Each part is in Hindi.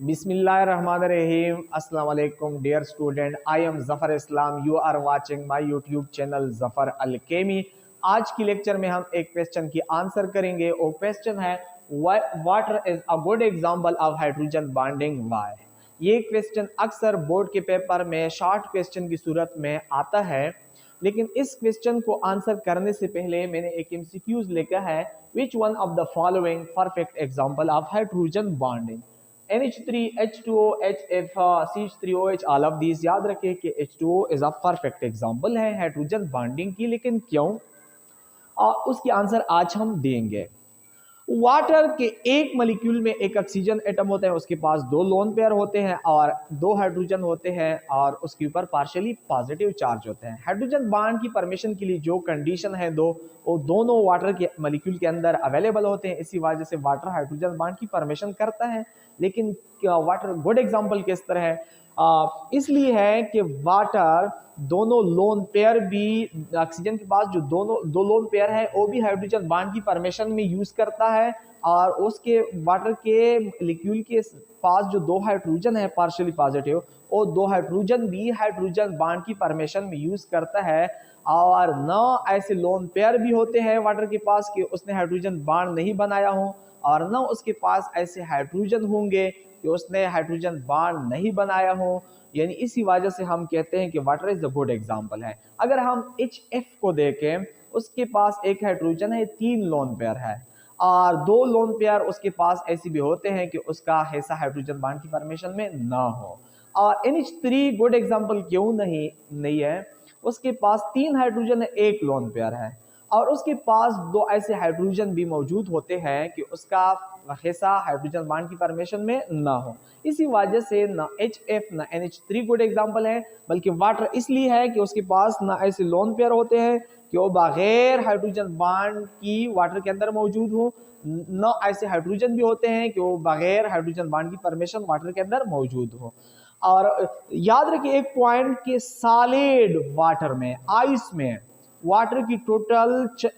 Bismillahirrahmanirrahim. Assalamu alaikum, dear student. I am Zafar Islam. You are watching my YouTube channel Zafar Alkemi. आज की लेक्चर में हम एक क्वेश्चन की आंसर करेंगे और क्वेश्चन है water is a good example of hydrogen bonding why. ये क्वेश्चन अक्सर बोर्ड के पेपर में शॉर्ट क्वेश्चन की सूरत में आता है, लेकिन इस क्वेश्चन को आंसर करने से पहले मैंने एक एमसीक्यूज लिखा है, which one of the following perfect example of hydrogen bonding. NH3, H2O, HF, CH3OH, all of these. याद रखें कि H2O is a perfect example है हाइड्रोजन बॉन्डिंग की, लेकिन क्यों? और उसकी आंसर आज हम देंगे। वाटर के एक मॉलिक्यूल में एक ऑक्सीजन एटम होता है, उसके पास दो लोन पेयर होते हैं और दो हाइड्रोजन होते हैं और उसके ऊपर पार्शियली पॉजिटिव चार्ज होते हैं। हाइड्रोजन बॉन्ड की फॉर्मेशन के लिए जो कंडीशन है वो दोनों वाटर के मॉलिक्यूल के अंदर अवेलेबल होते हैं, इसी वजह से वाटर हाइड्रोजन बॉन्ड की फॉर्मेशन करता है। लेकिन वाटर गुड एग्जांपल किस तरह है? इसलिए है कि वाटर दोनों लोन पेयर भी, ऑक्सीजन के पास जो दो लोन पेयर है वो भी हाइड्रोजन बॉन्ड की फॉर्मेशन में यूज करता है, और उसके वाटर के मॉलिक्यूल के पास जो दो हाइड्रोजन है पार्शियली पॉजिटिव, वो दो हाइड्रोजन भी हाइड्रोजन बॉन्ड की फॉर्मेशन में यूज करता है। और न ऐसे लोन पेयर भी होते हैं वाटर के पास कि उसने हाइड्रोजन बॉन्ड नहीं बनाया हो, और न उसके पास ऐसे हाइड्रोजन होंगे कि उसने हाइड्रोजन बॉन्ड नहीं बनाया हो। यानी इसी वजह से हम कहते हैं कि water is the good example है। अगर हम HF को देखें, उसके पास एक हाइड्रोजन है, तीन लोन पेयर है, और दो लोन पेयर उसके पास ऐसे भी होते हैं कि उसका हिस्सा हाइड्रोजन बॉन्ड की फॉर्मेशन में ना हो। और NH3 गुड एग्जांपल क्यों नहीं है? उसके पास तीन हाइड्रोजन है, एक लोन पेयर है, और उसके पास दो ऐसे हाइड्रोजन भी मौजूद होते हैं कि उसका हिस्सा हाइड्रोजन बॉन्ड की फॉर्मेशन में ना हो। इसी वजह से ना HF ना NH3 गुड एग्जांपल है, बल्कि वाटर इसलिए है कि उसके पास ना ऐसे लोन पेयर होते हैं कि वो बगैर हाइड्रोजन बॉन्ड की वाटर के अंदर मौजूद हो, न ऐसे हाइड्रोजन भी होते हैं कि वो बगैर हाइड्रोजन बॉन्ड की फॉर्मेशन वाटर के अंदर मौजूद हो। और याद रखिए एक पॉइंट कि सॉलिड वाटर में, आइस में, वाटर की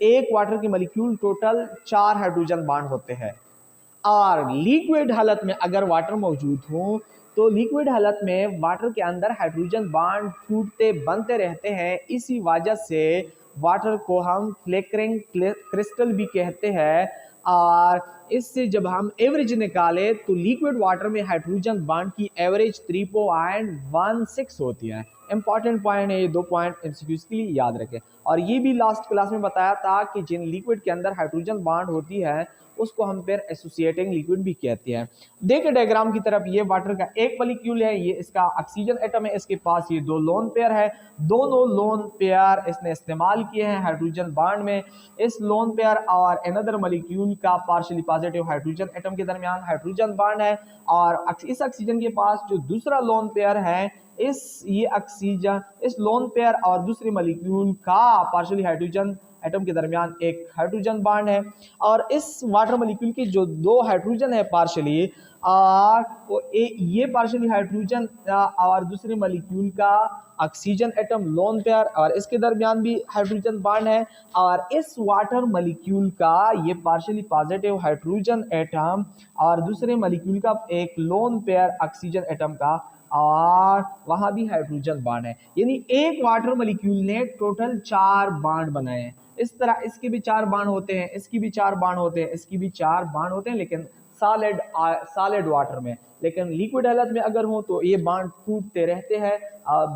एक वाटर की मॉलिक्यूल टोटल 4 हाइड्रोजन बॉन्ड होते हैं, और लिक्विड हालत में अगर वाटर मौजूद हो तो लिक्विड हालत में वाटर के अंदर हाइड्रोजन बॉन्ड टूटते बनते रहते हैं। इसी वजह से वाटर को हम फ्लेकरिंग क्रिस्टल भी कहते हैं। और इससे जब हम एवरेज निकाले तो लिक्विड वाटर में हाइड्रोजन बॉन्ड की एवरेज 3.16 होती है। इंपॉर्टेंट पॉइंट है, ये दो पॉइंट एमसीक्यूज के लिए याद रखें। और ये भी लास्ट क्लास में बताया था कि जिन लिक्विड के अंदर हाइड्रोजन बॉन्ड होती है उसको हम फिर एसोसिएटिंग लिक्विड भी कहते हैं। देखिए डायग्राम की तरफ, ये वाटर का एक मॉलिक्यूल है, ये इसका ऑक्सीजन एटम है, इसके पास ये दो लोन पेयर है, दोनों लोन पेयर इसने इस्तेमाल किए हैं हाइड्रोजन बॉन्ड में। इस लोन पेयर और अनदर मॉलिक्यूल का पार्शियली पॉजिटिव हाइड्रोजन एटम के दरमियान हाइड्रोजन बॉन्ड है, और इस ऑक्सीजन के पास जो दूसरा लोन पेयर है, ये ऑक्सीजन, इस लोन पेयर और दूसरे मॉलिक्यूल का पार्शियली हाइड्रोजन एटम के दरमियान एक हाइड्रोजन बॉन्ड है। और इस वाटर मॉलिक्यूल के जो दो हाइड्रोजन है पार्शियली, ये पार्शियली हाइड्रोजन और दूसरे मॉलिक्यूल का ऑक्सीजन एटम लोन पेयर, और इसके दरमियान भी हाइड्रोजन बॉन्ड है। और इस वाटर मॉलिक्यूल का ये पार्शियली पॉजिटिव हाइड्रोजन एटम और दूसरे मॉलिक्यूल का एक लोन पेयर ऑक्सीजन एटम का, और वहां भी हाइड्रोजन बॉन्ड है। यानी एक वाटर मॉलिक्यूल ने टोटल 4 बॉन्ड बनाए हैं। इस तरह इसके भी 4 बॉन्ड होते हैं, इसकी भी 4 बॉन्ड होते हैं, इसकी भी 4 बॉन्ड होते हैं, लेकिन सॉलिड वाटर में। लेकिन लिक्विड हालत में अगर हो तो ये बॉन्ड टूटते रहते हैं,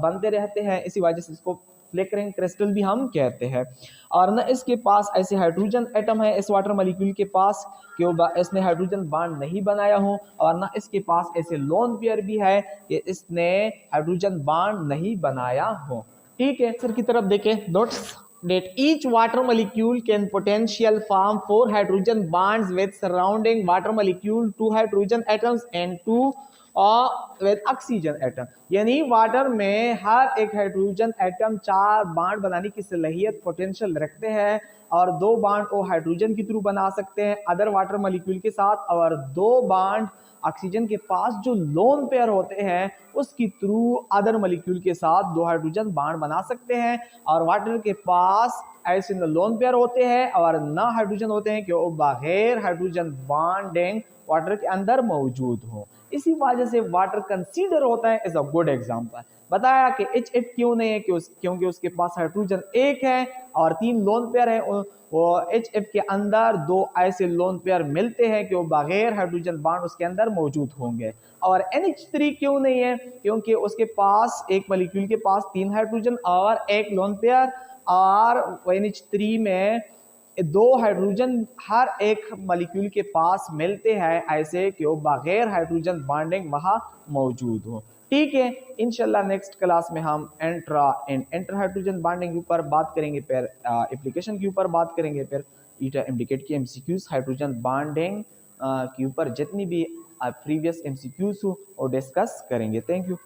बनते रहते हैं, इसी वजह से इसको फ्लेकरिंग क्रिस्टल भी हम कहते हैं। और न इसके पास ऐसे हाइड्रोजन एटम है इस वाटर मॉलिक्यूल के पास कि इसने हाइड्रोजन बॉन्ड नहीं बनाया हो, और न इसके पास ऐसे लोन पेयर भी है कि इसने हाइड्रोजन बॉन्ड नहीं बनाया हो। ठीक है, सर की तरफ देखें, notes that each water molecule can potential form 4 hydrogen bonds with surrounding water molecule, 2 hydrogen atoms and 2 with oxygen atom। यानी वाटर में हर एक हाइड्रोजन एटम 4 बॉन्ड बनाने की सलाहियत पोटेंशियल रखते हैं, और 2 बॉन्ड वो हाइड्रोजन के थ्रू बना सकते हैं अदर वाटर मॉलिक्यूल के साथ, और 2 बॉन्ड ऑक्सीजन के पास जो लोन पेयर होते हैं उसकी थ्रू अदर मॉलिक्यूल के साथ 2 हाइड्रोजन बॉन्ड बना सकते हैं। और वाटर के पास ऐसे न लोन पेयर होते हैं और न हाइड्रोजन होते हैं कि वो बगैर हाइड्रोजन बॉन्डिंग वाटर के अंदर मौजूद हो। इसी वजह से वाटर कंसीडर होता है एज अ गुड एग्जाम्पल। बताया कि HF क्यों नहीं है, क्योंकि उसके पास हाइड्रोजन एक है और 3 लोन पेयर है। वो HF के अंदर 2 ऐसे लोन पेयर मिलते हैं कि वो बगैर हाइड्रोजन बॉन्ड उसके अंदर मौजूद होंगे। और NH3 क्यों नहीं है, क्योंकि उसके पास एक मॉलिक्यूल के पास 3 हाइड्रोजन और एक लोन पेयर, और NH3 में 2 हाइड्रोजन हर एक मॉलिक्यूल के पास मिलते हैं, ऐसे कि वो बगैर हाइड्रोजन बॉन्डिंग वहां मौजूद हो। ठीक है, इंशाल्लाह नेक्स्ट क्लास में हम intra and inter hydrogen bonding के ऊपर बात करेंगे, फिर एप्लीकेशन के ऊपर बात करेंगे, फिर ईटा इंडिकेट की एमसीक्यूज हाइड्रोजन बॉन्डिंग के ऊपर जितनी भी प्रीवियस एमसीक्यूज हो वो डिस्कस करेंगे। Thank you.